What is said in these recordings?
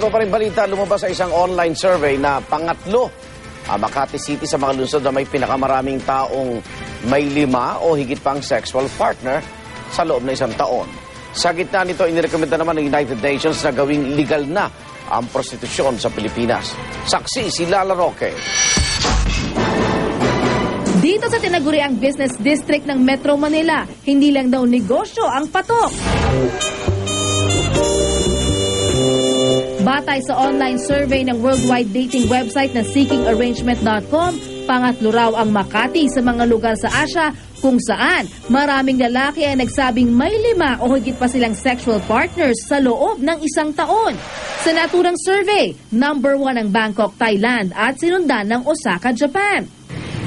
Ito pa rin balita, lumabas sa isang online survey na pangatlo Makati City sa mga lungsod na may pinakamaraming taong may 5 o higit pang sexual partner sa loob ng isang taon. Sa gitna nito, inirekomenda naman ng United Nations na gawing legal na ang prostitusyon sa Pilipinas. Saksi si Lala Roque. Dito sa tinaguriang business district ng Metro Manila, hindi lang daw negosyo ang patok. Batay sa online survey ng worldwide dating website na seekingarrangement.com, pangatlo raw ang Makati sa mga lugar sa Asia kung saan maraming lalaki ay nagsabing may 5 o higit pa silang sexual partners sa loob ng isang taon. Sa naturang survey, number 1 ang Bangkok, Thailand at sinundan ng Osaka, Japan.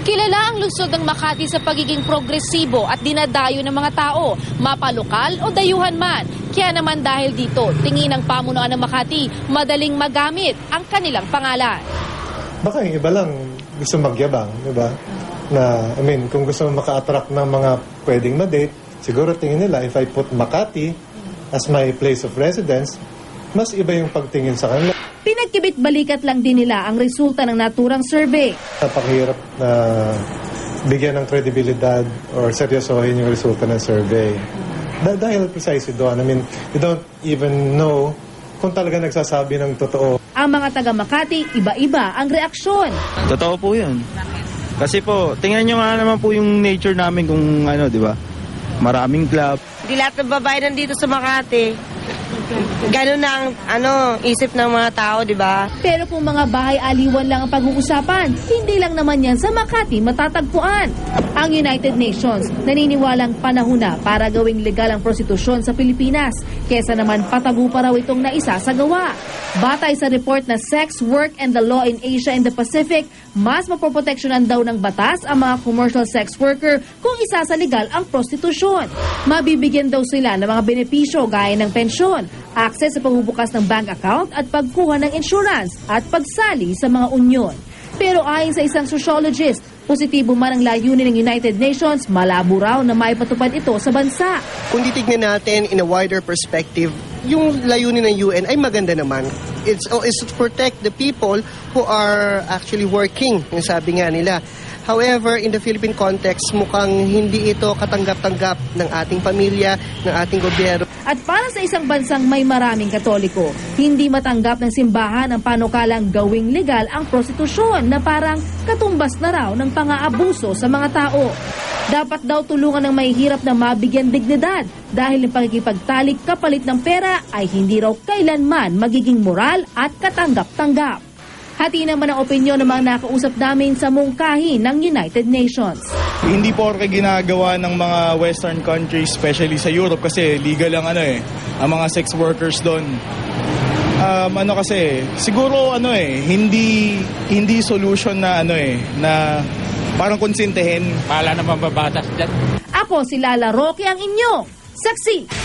Kilala ang lungsod ng Makati sa pagiging progresibo at dinadayo ng mga tao, mapalokal o dayuhan man. Kaya naman dahil dito, tingin ng pamunuan ng Makati, madaling magamit ang kanilang pangalan. Baka yung iba lang gusto magyabang, di ba? Kung gusto maka-attract ng mga pwedeng ma-date, siguro tingin nila, if I put Makati as my place of residence, mas iba yung pagtingin sa kanila. Pinagkibit-balikat lang din nila ang resulta ng naturang survey. Napakahirap na bigyan ng kredibilidad or seryosohin yung resulta ng survey. Dahil precisely doon, you don't even know kung talaga nagsasabi ng totoo. Ang mga taga Makati, iba-iba ang reaksyon. Totoo po yun. Kasi po, tingnan nyo nga naman po yung nature namin kung di ba? Maraming club. Di lahat ng babae nandito sa Makati. Ganun na ang isip ng mga tao, di ba? Pero kung mga bahay aliwan lang ang pag-uusapan, hindi lang naman yan sa Makati matatagpuan. Ang United Nations naniniwalang panahon na para gawing legal ang prostitusyon sa Pilipinas, kesa naman patago pa raw itong naisasagawa. Batay sa report na Sex, Work and the Law in Asia and the Pacific, mas mapoproteksyonan daw ng batas ang mga commercial sex worker kung isasaligal ang prostitusyon. Mabibigyan daw sila ng mga benepisyo gaya ng pensyon, access sa pagbubukas ng bank account at pagkuha ng insurance at pagsali sa mga unyon. Pero ayon sa isang sociologist, positibo man ang layunin ng United Nations, malabo raw na maipatupad ito sa bansa. Kung titignan natin in a wider perspective, yung layunin ng UN ay maganda naman. It's to protect the people who are actually working, yung sabi nga nila. However, in the Philippine context, mukhang hindi ito katanggap-tanggap ng ating pamilya, ng ating gobyerno. At para sa isang bansang may maraming Katoliko, hindi matanggap ng simbahan ang panukalang gawing legal ang prostitusyon na parang katumbas na raw ng pang-aabuso sa mga tao. Dapat daw tulungan ng mahihirap na mabigyan dignidad dahil ang pagkikipagtalik kapalit ng pera ay hindi raw kailanman magiging moral at katanggap-tanggap. Hati naman ang opinyon ng mga nakausap namin sa mungkahi ng United Nations. Hindi porke ginagawa ng mga western countries, especially sa Europe, kasi legal ang ang mga sex workers doon. Siguro hindi solution na na parang konsintihin. Pala na mababatas dyan. Ako si Lala Roque, ang inyong saksi.